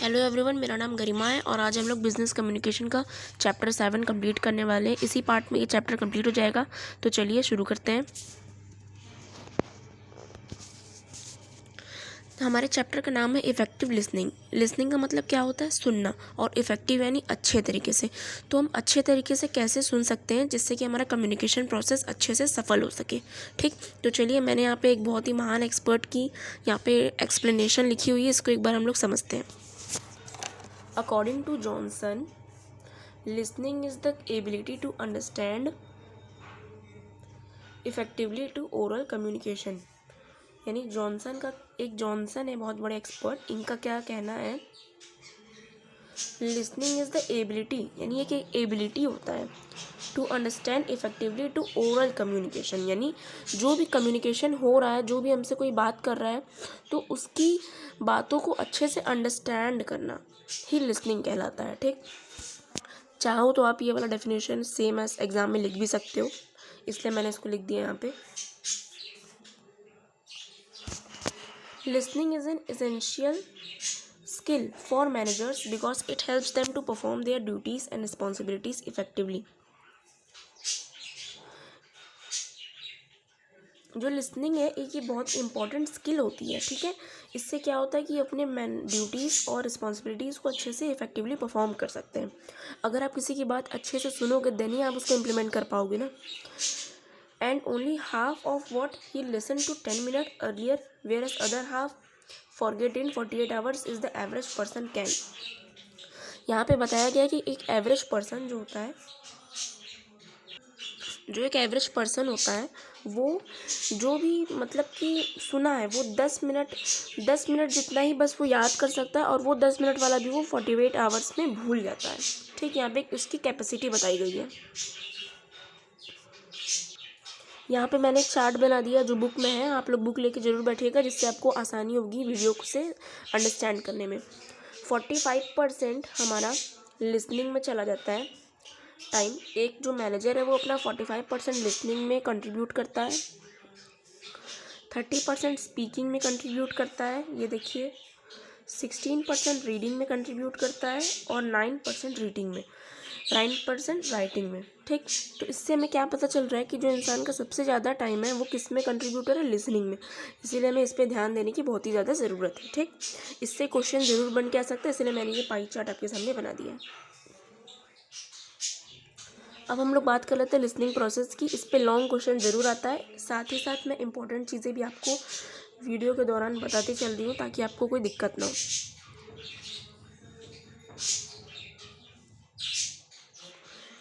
Hello everyone, मेरा नाम गरिमा है और आज हम लोग बिज़नेस कम्युनिकेशन का चैप्टर 7 कंप्लीट करने वाले हैं। इसी पार्ट में ये चैप्टर कंप्लीट हो जाएगा। तो चलिए शुरू करते हैं। तो हमारे चैप्टर का नाम है इफ़ेक्टिव लिसनिंग। लिसनिंग का मतलब क्या होता है? सुनना। और इफ़ेक्टिव यानी अच्छे तरीके से। तो हम अच्छे तरीके से कैसे सुन सकते हैं जिससे कि हमारा कम्युनिकेशन प्रोसेस अच्छे से सफल हो सके। ठीक, तो चलिए, मैंने यहाँ पे एक बहुत ही महान एक्सपर्ट की यहाँ पे एक्सप्लेनेशन लिखी हुई है, इसको एक बार हम लोग समझते हैं। According to Johnson, listening is the ability to understand effectively to oral communication। यानी जॉनसन है, बहुत बड़े एक्सपर्ट। इनका क्या कहना है? लिसनिंग इज़ द एबिलिटी, यानी एक एबिलिटी होता है to understand effectively to oral communication. यानी जो भी कम्युनिकेशन हो रहा है, जो भी हमसे कोई बात कर रहा है, तो उसकी बातों को अच्छे से अंडरस्टैंड करना ही लिसनिंग कहलाता है। ठीक, चाहो तो आप ये वाला डेफिनेशन सेम एज एग्जाम में लिख भी सकते हो, इसलिए मैंने इसको लिख दिया यहाँ पे। Listening is an essential skill for managers because it helps them to perform their duties and responsibilities effectively। जो लिसनिंग है ये बहुत इंपॉर्टेंट स्किल होती है। ठीक है, इससे क्या होता है कि अपने ड्यूटीज़ और रिस्पॉन्सिबिलिटीज़ को अच्छे से इफेक्टिवली परफॉर्म कर सकते हैं। अगर आप किसी की बात अच्छे से सुनोगे देन ही आप उसको इम्प्लीमेंट कर पाओगे ना। And only half of what he listen to 10 minute earlier whereas other half forget in 48 hours is the average person can. यहाँ पे बताया गया है कि एक एवरेज पर्सन जो होता है, जो एक एवरेज पर्सन होता है, वो जो भी मतलब कि सुना है वो 10 मिनट जितना ही बस वो याद कर सकता है, और वो 10 मिनट वाला भी वो 48 आवर्स में भूल जाता है। ठीक, यहाँ पे उसकी कैपेसिटी बताई गई है। यहाँ पे मैंने एक चार्ट बना दिया जो बुक में है, आप लोग बुक लेके ज़रूर बैठिएगा जिससे आपको आसानी होगी वीडियो से अंडरस्टैंड करने में। 45% हमारा लिसनिंग में चला जाता है टाइम। एक जो मैनेजर है वो अपना 45% लिसनिंग में कंट्रीब्यूट करता है, 30% स्पीकिंग में कंट्रीब्यूट करता है, ये देखिए, 16% रीडिंग में कंट्रीब्यूट करता है, और 9% राइटिंग में। ठीक, तो इससे हमें क्या पता चल रहा है कि जो इंसान का सबसे ज़्यादा टाइम है वो किस में कंट्रीब्यूट कर रहा है? लिसनिंग में। इसीलिए हमें इस पर ध्यान देने की बहुत ही ज़्यादा ज़रूरत है। ठीक, इससे क्वेश्चन ज़रूर बन के आ सकता है, इसलिए मैंने ये पाई चार्ट आपके सामने बना दिया है। अब हम लोग बात कर लेते हैं लिसनिंग प्रोसेस की। इस पे लॉन्ग क्वेश्चन ज़रूर आता है, साथ ही साथ मैं इंपॉर्टेंट चीज़ें भी आपको वीडियो के दौरान बताती चल रही हूँ ताकि आपको कोई दिक्कत ना हो।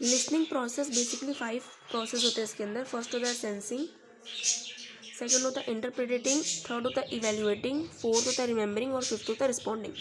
लिसनिंग प्रोसेस बेसिकली 5 प्रोसेस होते हैं इसके अंदर। फर्स्ट होता है सेंसिंग, सेकंड होता है इंटरप्रिटेटिंग, थर्ड होता है इवेल्युएटिंग, फोर्थ होता है रिमेंबरिंग, और फिफ्थ होता है रिस्पॉन्डिंग।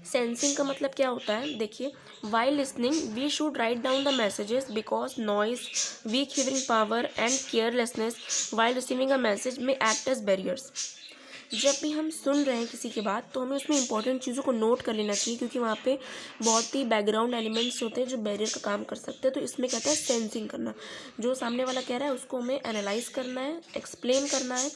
सेंसिंग का मतलब क्या होता है? देखिए, while listening we should write down the messages because noise, weak hearing power and carelessness while receiving a message में एक्ट एज बैरियर्स। जब भी हम सुन रहे हैं किसी की बात तो हमें उसमें इंपॉर्टेंट चीज़ों को नोट कर लेना चाहिए, क्योंकि वहाँ पे बहुत ही बैकग्राउंड एलिमेंट्स होते हैं जो बैरियर का काम कर सकते हैं। तो इसमें कहता है सेंसिंग करना, जो सामने वाला कह रहा है उसको हमें एनालाइज करना है, एक्सप्लेन करना है,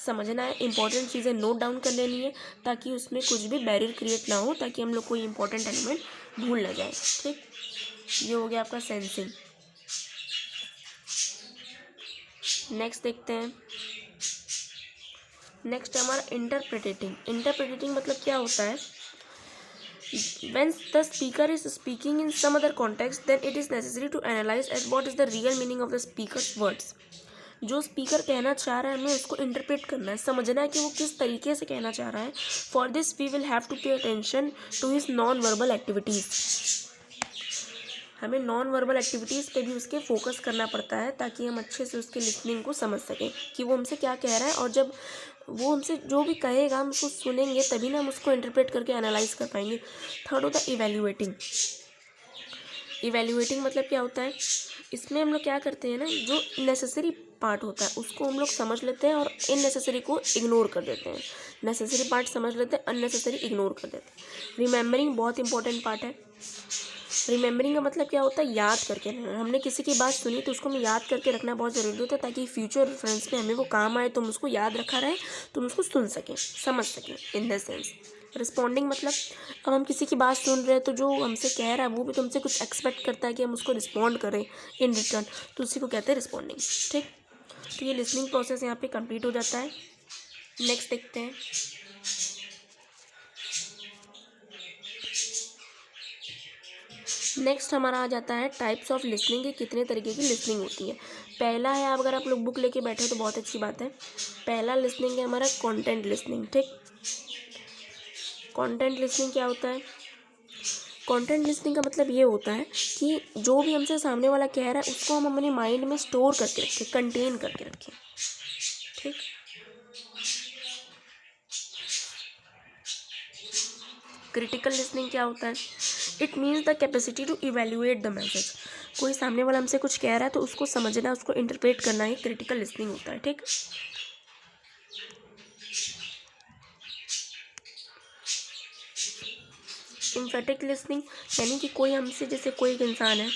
समझना है, इंपॉर्टेंट चीज़ें नोट डाउन कर लेनी है ताकि उसमें कुछ भी बैरियर क्रिएट ना हो, ताकि हम लोग कोई इंपॉर्टेंट एलिमेंट भूल ना जाए। ठीक, ये हो गया आपका सेंसिंग। नेक्स्ट देखते हैं, नेक्स्ट है हमारा इंटरप्रिटेटिंग। इंटरप्रिटेटिंग मतलब क्या होता है? When the speaker is speaking in some other context, then it is necessary to analyze as what is the real meaning of the speaker's words। जो स्पीकर कहना चाह रहा है हमें उसको इंटरप्रेट करना है, समझना है कि वो किस तरीके से कहना चाह रहा है। For this we will have to pay attention to his non verbal activities. हमें नॉन वर्बल एक्टिविटीज़ पे भी उसके फोकस करना पड़ता है ताकि हम अच्छे से उसके लिसनिंग को समझ सकें कि वो हमसे क्या कह रहा है, और जब वो हमसे जो भी कहेगा हम उसको सुनेंगे तभी ना हम उसको इंटरप्रेट करके एनालाइज कर पाएंगे। थर्ड होता है इवैल्यूएटिंग। इवैल्यूएटिंग मतलब क्या होता है? इसमें हम लोग क्या करते हैं ना, जो नेसेसरी पार्ट होता है उसको हम लोग समझ लेते हैं और इननेसेसरी को इग्नोर कर देते हैं। नेसेसरी पार्ट समझ लेते हैं, अननेसेसरी इग्नोर कर देते हैं। रिमेंबरिंग बहुत इंपॉर्टेंट पार्ट है। रिमेंबरिंग का मतलब क्या होता है, याद करके रखना। हमने किसी की बात सुनी तो उसको हमें याद करके रखना बहुत ज़रूरी होता है, ताकि फ्यूचर रेफरेंस में हमें वो काम आए, तुम उसको याद रखा रहे, तुम उसको सुन सकें, समझ सकें। इन द सेंस रिस्पॉन्डिंग मतलब अब हम किसी की बात सुन रहे हैं तो जो हमसे कह रहा है वो भी तुमसे कुछ एक्सपेक्ट करता है कि हम उसको रिस्पॉन्ड करें इन रिटर्न, तो उसी को कहते हैं रिस्पॉन्डिंग। ठीक, तो ये लिसनिंग प्रोसेस यहाँ पे कंप्लीट हो जाता है। नेक्स्ट देखते हैं। नेक्स्ट हमारा आ जाता है टाइप्स ऑफ लिसनिंग, कि कितने तरीके की लिसनिंग होती है। पहला है, अगर आप लोग बुक लेके बैठे तो बहुत अच्छी बात है। पहला लिसनिंग है हमारा कंटेंट लिसनिंग। ठीक, कंटेंट लिसनिंग क्या होता है? कंटेंट लिसनिंग का मतलब ये होता है कि जो भी हमसे सामने वाला कह रहा है उसको हम अपने माइंड में स्टोर करके रखें, कंटेन करके रखें। ठीक, क्रिटिकल लिसनिंग क्या होता है? It means the capacity to evaluate the message. कोई सामने वाला हमसे कुछ कह रहा है तो उसको समझना, उसको इंटरप्रेट करना ही क्रिटिकल लिसनिंग होता है। ठीक, इम्फेटिक लिसनिंग यानी कि कोई हमसे, जैसे कोई एक इंसान है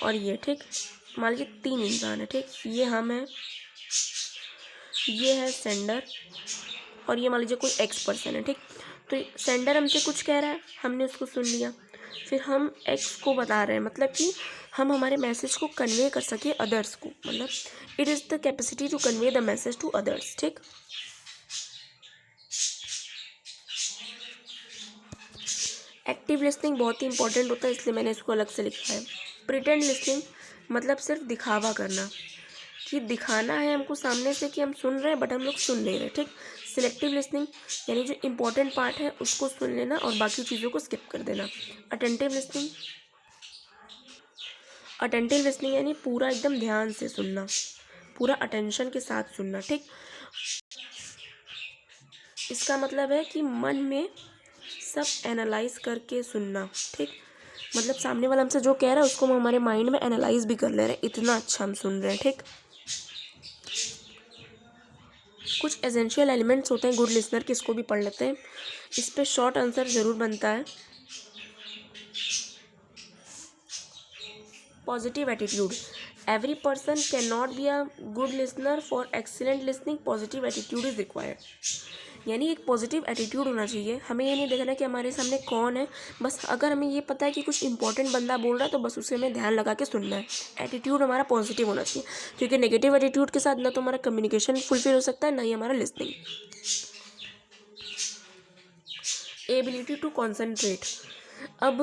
और ये, ठीक, मान लीजिए 3 इंसान है। ठीक, ये हम है, ये है सेंडर, और ये मान लीजिए कोई एक्स पर्सन है। ठीक, तो सेंडर हमसे कुछ कह रहा है, हमने उसको सुन लिया, फिर हम एक्स को बता रहे हैं, मतलब कि हम हमारे मैसेज को कन्वे कर सके अदर्स को, मतलब it is the capacity to convey the message to others. ठीक, एक्टिव लिसनिंग बहुत ही इंपॉर्टेंट होता है, इसलिए मैंने इसको अलग से लिखा है। प्रिटेंड लिसनिंग मतलब सिर्फ दिखावा करना, कि दिखाना है हमको सामने से कि हम सुन रहे हैं बट हम लोग सुन नहीं रहे। ठीक, सिलेक्टिव लिसनिंग यानी जो इम्पोर्टेंट पार्ट है उसको सुन लेना और बाकी चीज़ों को स्किप कर देना। अटेंटिव लिसनिंग, अटेंटिव लिसनिंग यानी पूरा एकदम ध्यान से सुनना, पूरा अटेंशन के साथ सुनना। ठीक, इसका मतलब है कि मन में सब एनालाइज करके सुनना। ठीक, मतलब सामने वाला हमसे जो कह रहा है उसको हम हमारे माइंड में एनालाइज भी कर ले रहे हैं, इतना अच्छा हम सुन रहे हैं। ठीक, कुछ एसेंशियल एलिमेंट्स होते हैं गुड लिसनर के, इसको भी पढ़ लेते हैं। इस पर शॉर्ट आंसर ज़रूर बनता है। Positive attitude, every person can not be a good listener, for excellent listening positive attitude is required. यानी एक पॉजिटिव एटीट्यूड होना चाहिए, हमें ये नहीं देखना कि हमारे सामने कौन है, बस अगर हमें ये पता है कि कुछ इंपॉर्टेंट बंदा बोल रहा है तो बस उसे हमें ध्यान लगा के सुनना है। एटीट्यूड हमारा पॉजिटिव होना चाहिए, क्योंकि नेगेटिव एटीट्यूड के साथ ना तो हमारा कम्युनिकेशन फुलफिल हो सकता है, ना ही हमारा लिसनिंग। एबिलिटी टू कॉन्सेंट्रेट, अब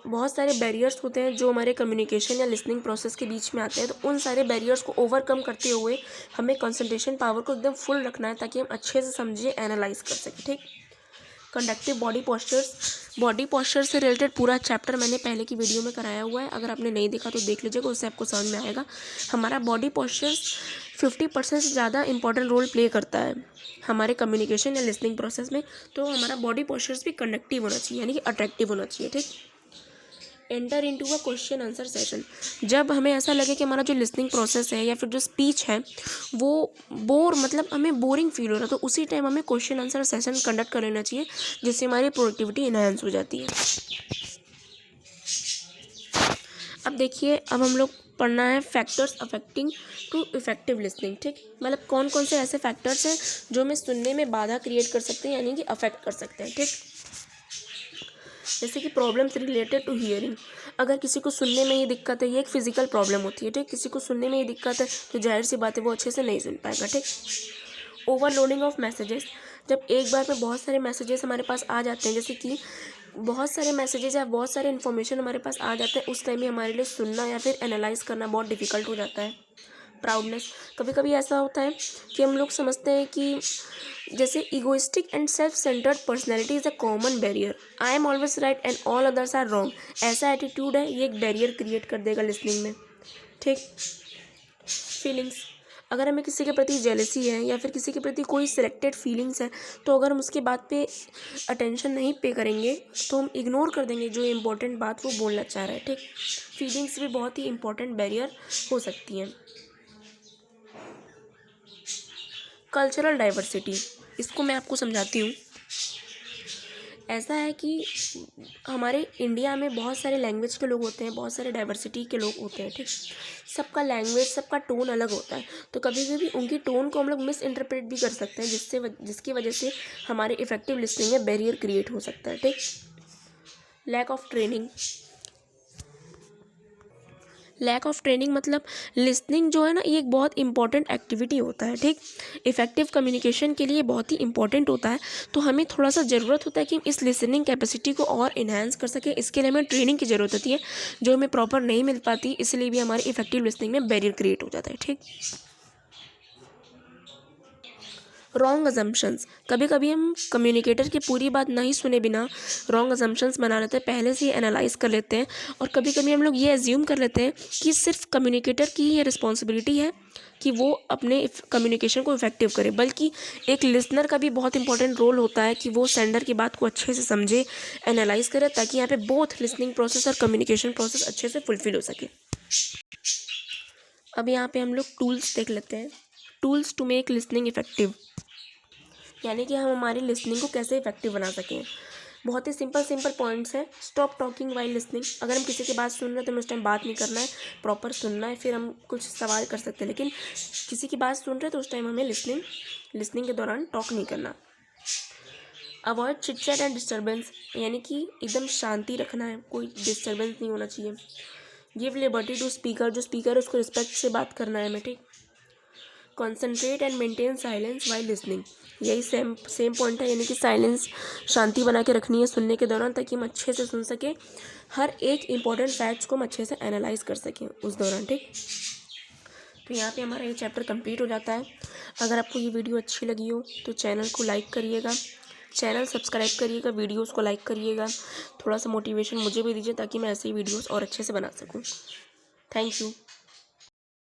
बहुत सारे बैरियर्स होते हैं जो हमारे कम्युनिकेशन या लिसनिंग प्रोसेस के बीच में आते हैं, तो उन सारे बैरियर्स को ओवरकम करते हुए हमें कंसंट्रेशन पावर को एकदम फुल रखना है, ताकि हम अच्छे से समझें, एनालाइज कर सकें। ठीक, conductive body postures, body posture से रिलेटेड पूरा चैप्टर मैंने पहले की वीडियो में कराया हुआ है, अगर आपने नहीं देखा तो देख लीजिएगा, उससे आपको समझ में आएगा। हमारा बॉडी पोस्चर्स 50% से ज़्यादा इंपॉर्टेंट रोल प्ले करता है हमारे कम्युनिकेशन या लिसनिंग प्रोसेस में, तो हमारा बॉडी पोस्चर्स भी कंडक्टिव होना चाहिए, यानी कि अट्रैक्टिव होना चाहिए। ठीक, enter into a question answer session, जब हमें ऐसा लगे कि हमारा जो लिसनिंग प्रोसेस है या फिर जो स्पीच है वो मतलब हमें बोरिंग फील हो रहा है, तो उसी टाइम हमें क्वेश्चन आंसर सेशन कंडक्ट कर लेना चाहिए, जिससे हमारी प्रोडक्टिविटी इन्हांस हो जाती है। अब देखिए, अब हम लोग पढ़ना है factors affecting to effective listening. ठीक, मतलब कौन कौन से ऐसे फैक्टर्स हैं जो हमें सुनने में बाधा क्रिएट कर सकते हैं, यानी कि अफेक्ट कर सकते हैं। ठीक, जैसे कि प्रॉब्लम्स रिलेटेड टू हियरिंग, अगर किसी को सुनने में ही दिक्कत है, ये एक फिजिकल प्रॉब्लम होती है। ठीक, किसी को सुनने में ही दिक्कत है तो जाहिर सी बात है वो अच्छे से नहीं सुन पाएगा। ठीक, ओवरलोडिंग ऑफ मैसेजेस, जब एक बार में बहुत सारे मैसेजेस हमारे पास आ जाते हैं, जैसे कि बहुत सारे मैसेजेस या बहुत सारे इन्फॉर्मेशन हमारे पास आ जाते हैं, उस टाइम में हमारे लिए सुनना या फिर एनालाइज करना बहुत डिफिकल्ट हो जाता है। प्राउडनेस, कभी कभी ऐसा होता है कि हम लोग समझते हैं कि जैसे egoistic and self centered personality is a common barrier, I am always right and all others are wrong, ऐसा एटीट्यूड है, ये एक बैरियर क्रिएट कर देगा लिसनिंग में। ठीक, फीलिंग्स, अगर हमें किसी के प्रति जेलसी है या फिर किसी के प्रति कोई सिलेक्टेड फीलिंग्स है, तो अगर हम उसकी बात पे अटेंशन नहीं पे करेंगे तो हम इग्नोर कर देंगे जो इम्पोर्टेंट बात वो बोलना चाह रहा है। ठीक, फीलिंग्स भी बहुत ही इंपॉर्टेंट बैरियर हो सकती हैं। कल्चरल डाइवर्सिटी, इसको मैं आपको समझाती हूँ। ऐसा है कि हमारे इंडिया में बहुत सारे लैंग्वेज के लोग होते हैं, बहुत सारे डाइवर्सिटी के लोग होते हैं, ठीक। सबका लैंग्वेज, सबका टोन अलग होता है, तो कभी कभी उनकी टोन को हम लोग मिस इंटरप्रेट भी कर सकते हैं, जिसकी वजह से हमारे इफेक्टिव लिसनिंग में बैरियर क्रिएट हो सकता है, ठीक। लैक ऑफ ट्रेनिंग मतलब लिसनिंग जो है ना, ये एक बहुत इंपॉर्टेंट एक्टिविटी होता है, ठीक। इफेक्टिव कम्युनिकेशन के लिए बहुत ही इंपॉर्टेंट होता है, तो हमें थोड़ा सा ज़रूरत होता है कि हम इस लिसनिंग कैपेसिटी को और इन्हांस कर सकें। इसके लिए हमें ट्रेनिंग की ज़रूरत होती है, जो हमें प्रॉपर नहीं मिल पाती, इसलिए भी हमारी इफेक्टिव लिसनिंग में बैरियर क्रिएट हो जाता है, ठीक। रॉन्ग अजम्पशंस, कभी कभी हम कम्युनिकेटर की पूरी बात नहीं सुने बिना रॉन्ग अजम्पशंस बना लेते हैं, पहले से ही एनालाइज कर लेते हैं, और कभी कभी हम लोग ये एज्यूम कर लेते हैं कि सिर्फ कम्युनिकेटर की ये रिस्पॉन्सिबिलिटी है कि वो अपने कम्युनिकेशन को इफेक्टिव करे, बल्कि एक लिसनर का भी बहुत इंपॉर्टेंट रोल होता है कि वो सेंडर की बात को अच्छे से समझे, एनालाइज करे, ताकि यहाँ पे बोथ लिसनिंग प्रोसेस और कम्युनिकेशन प्रोसेस अच्छे से फुलफिल हो सके। अब यहाँ पे हम लोग टूल्स देख लेते हैं। Tools to make listening effective, यानी कि हम हमारी लिसनिंग को कैसे इफेक्टिव बना सकें। बहुत ही सिंपल पॉइंट्स हैं। स्टॉप टॉकिंग वाइल लिसनिंग, अगर हम किसी की बात सुन रहे हैं तो हमें उस टाइम बात नहीं करना है, प्रॉपर सुनना है, फिर हम कुछ सवाल कर सकते हैं, लेकिन किसी की बात सुन रहे हैं तो उस टाइम हमें लिसनिंग के दौरान टॉक नहीं करना। Avoid chit chat and disturbance, यानी कि एकदम शांति रखना है, कोई डिस्टर्बेंस नहीं होना चाहिए। गिव लिबर्टी टू स्पीकर, जो स्पीकर है उसको रिस्पेक्ट से बात करना है हमें, ठीक। Concentrate and maintain silence while listening, यही सेम पॉइंट है, यानी कि साइलेंस, शांति बना के रखनी है सुनने के दौरान, ताकि हम अच्छे से सुन सकें, हर एक इंपॉर्टेंट फैक्ट्स को हम अच्छे से एनालाइज कर सकें उस दौरान, ठीक। तो यहाँ पे हमारा ये चैप्टर कंप्लीट हो जाता है। अगर आपको ये वीडियो अच्छी लगी हो तो चैनल को लाइक करिएगा, चैनल सब्सक्राइब करिएगा, वीडियोज़ को लाइक करिएगा, थोड़ा सा मोटिवेशन मुझे भी दीजिए ताकि मैं ऐसे ही वीडियोज़ और अच्छे से बना सकूँ। Thank you.